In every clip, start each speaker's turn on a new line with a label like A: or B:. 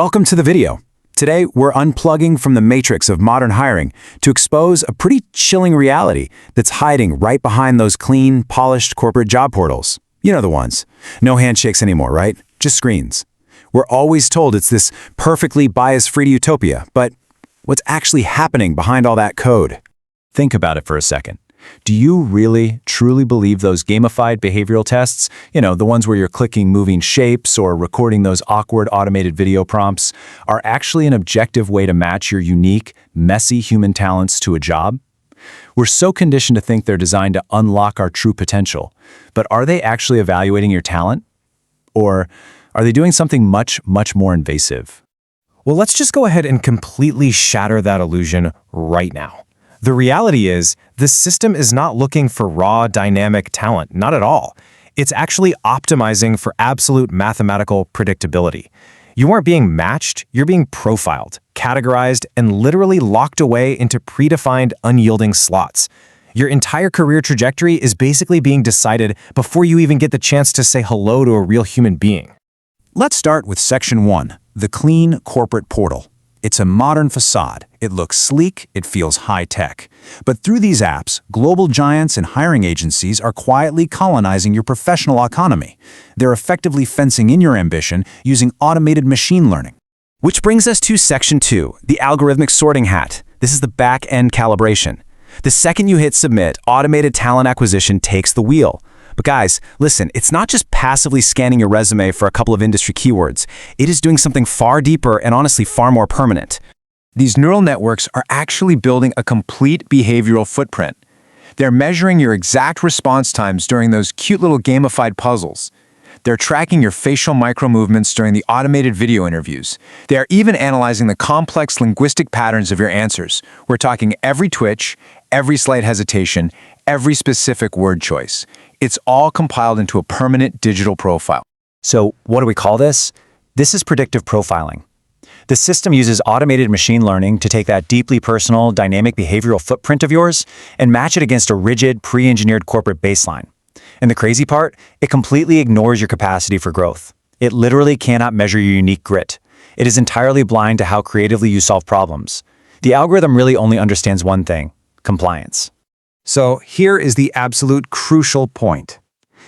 A: Welcome to the video. Today, we're unplugging from the matrix of modern hiring to expose a pretty chilling reality that's hiding right behind those clean, polished corporate job portals. You know the ones. No handshakes anymore, right? Just screens. We're always told it's this perfectly bias-free utopia, but what's actually happening behind all that code? Think about it for a second. Do you really, truly believe those gamified behavioral tests, the ones where you're clicking moving shapes or recording those awkward automated video prompts, are actually an objective way to match your unique, messy human talents to a job? We're so conditioned to think they're designed to unlock our true potential, but are they actually evaluating your talent? Or are they doing something much, much more invasive?
B: Well, let's just go ahead and completely shatter that illusion right now. The reality is, the system is not looking for raw, dynamic talent, not at all. It's actually optimizing for absolute mathematical predictability. You aren't being matched, you're being profiled, categorized, and literally locked away into predefined, unyielding slots. Your entire career trajectory is basically being decided before you even get the chance to say hello to a real human being.
A: Let's start with Section 1, the clean corporate portal. It's a modern facade. It looks sleek, it feels high-tech. But through these apps, global giants and hiring agencies are quietly colonizing your professional economy. They're effectively fencing in your ambition using automated machine learning. Which brings us to Section 2, the algorithmic sorting hat. This is the back-end calibration. The second you hit submit, automated talent acquisition takes the wheel. But guys, listen, it's not just passively scanning your resume for a couple of industry keywords. It is doing something far deeper and honestly far more permanent. These neural networks are actually building a complete behavioral footprint. They're measuring your exact response times during those cute little gamified puzzles. They're tracking your facial micro-movements during the automated video interviews. They are even analyzing the complex linguistic patterns of your answers. We're talking every twitch, every slight hesitation, every specific word choice. It's all compiled into a permanent digital profile.
C: So what do we call this? This is predictive profiling. The system uses automated machine learning to take that deeply personal, dynamic behavioral footprint of yours and match it against a rigid, pre-engineered corporate baseline. And the crazy part, it completely ignores your capacity for growth. It literally cannot measure your unique grit. It is entirely blind to how creatively you solve problems. The algorithm really only understands one thing: compliance.
B: So here is the absolute crucial point.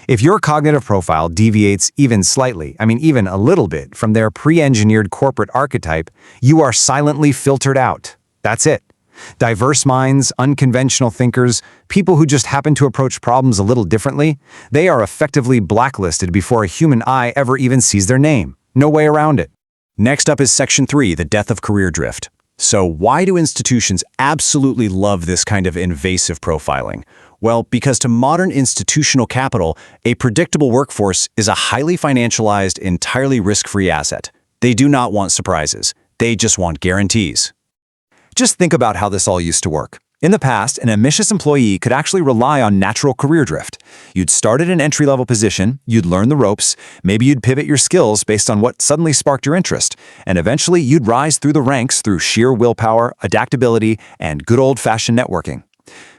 B: If your cognitive profile deviates even slightly, even a little bit, from their pre-engineered corporate archetype, you are silently filtered out. That's it. Diverse minds, unconventional thinkers, people who just happen to approach problems a little differently, they are effectively blacklisted before a human eye ever even sees their name. No way around it.
A: Next up is Section 3, the death of career drift. So why do institutions absolutely love this kind of invasive profiling? Well, because to modern institutional capital, a predictable workforce is a highly financialized, entirely risk-free asset. They do not want surprises. They just want guarantees. Just think about how this all used to work. In the past, an ambitious employee could actually rely on natural career drift. You'd start at an entry-level position, you'd learn the ropes, maybe you'd pivot your skills based on what suddenly sparked your interest, and eventually you'd rise through the ranks through sheer willpower, adaptability, and good old-fashioned networking.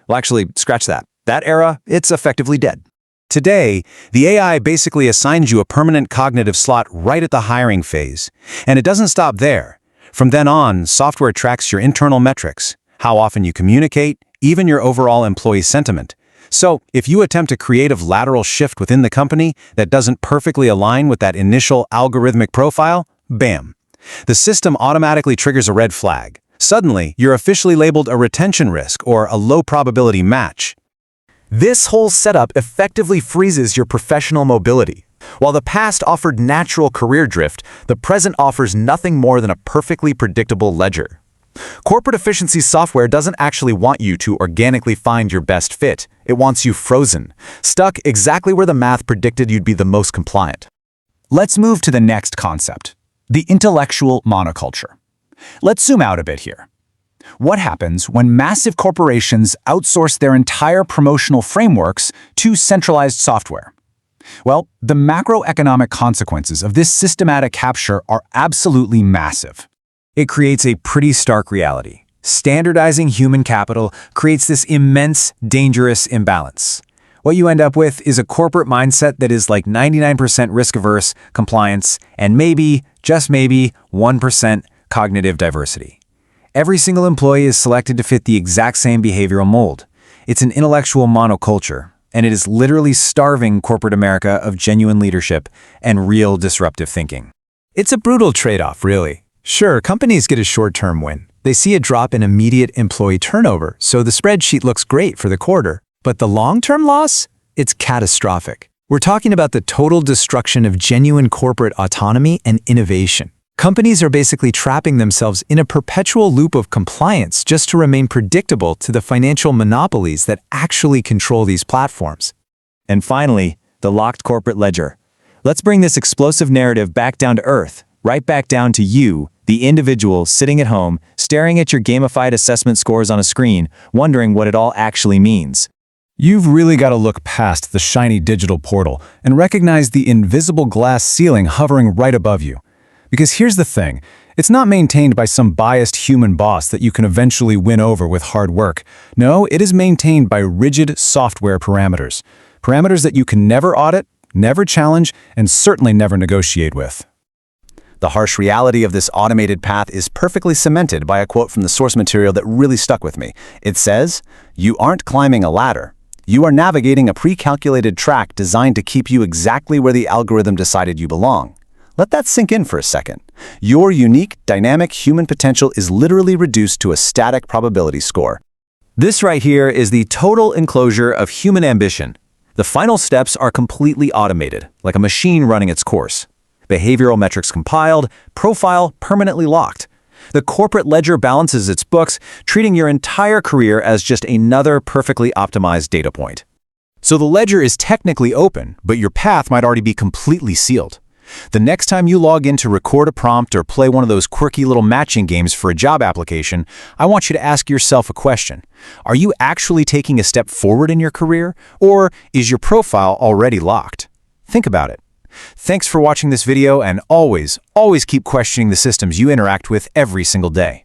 A: Well, actually, scratch that. That era, it's effectively dead. Today, the AI basically assigns you a permanent cognitive slot right at the hiring phase. And it doesn't stop there. From then on, software tracks your internal metrics, how often you communicate, even your overall employee sentiment. So, if you attempt a creative lateral shift within the company that doesn't perfectly align with that initial algorithmic profile, bam. The system automatically triggers a red flag. Suddenly, you're officially labeled a retention risk or a low-probability match. This whole setup effectively freezes your professional mobility. While the past offered natural career drift, the present offers nothing more than a perfectly predictable ledger. Corporate efficiency software doesn't actually want you to organically find your best fit. It wants you frozen, stuck exactly where the math predicted you'd be the most compliant. Let's move to the next concept, the intellectual monoculture. Let's zoom out a bit here. What happens when massive corporations outsource their entire promotional frameworks to centralized software? Well, the macroeconomic consequences of this systematic capture are absolutely massive. It creates a pretty stark reality. Standardizing human capital creates this immense, dangerous imbalance. What you end up with is a corporate mindset that is like 99% risk-averse compliance and maybe, just maybe, 1% cognitive diversity. Every single employee is selected to fit the exact same behavioral mold. It's an intellectual monoculture, and it is literally starving corporate America of genuine leadership and real disruptive thinking.
D: It's a brutal trade-off, really. Sure, companies get a short-term win. They see a drop in immediate employee turnover, so the spreadsheet looks great for the quarter. But the long-term loss? It's catastrophic. We're talking about the total destruction of genuine corporate autonomy and innovation. Companies are basically trapping themselves in a perpetual loop of compliance just to remain predictable to the financial monopolies that actually control these platforms.
C: And finally, the locked corporate ledger. Let's bring this explosive narrative back down to earth, right back down to you, the individual sitting at home, staring at your gamified assessment scores on a screen, wondering what it all actually means.
A: You've really got to look past the shiny digital portal and recognize the invisible glass ceiling hovering right above you. Because here's the thing, it's not maintained by some biased human boss that you can eventually win over with hard work. No, it is maintained by rigid software parameters. Parameters that you can never audit, never challenge, and certainly never negotiate with. The harsh reality of this automated path is perfectly cemented by a quote from the source material that really stuck with me. It says, "You aren't climbing a ladder. You are navigating a pre-calculated track designed to keep you exactly where the algorithm decided you belong." Let that sink in for a second. Your unique, dynamic human potential is literally reduced to a static probability score. This right here is the total enclosure of human ambition. The final steps are completely automated, like a machine running its course. Behavioral metrics compiled, profile permanently locked. The corporate ledger balances its books, treating your entire career as just another perfectly optimized data point. So the ledger is technically open, but your path might already be completely sealed. The next time you log in to record a prompt or play one of those quirky little matching games for a job application, I want you to ask yourself a question. Are you actually taking a step forward in your career, or is your profile already locked? Think about it. Thanks for watching this video, and always keep questioning the systems you interact with every single day.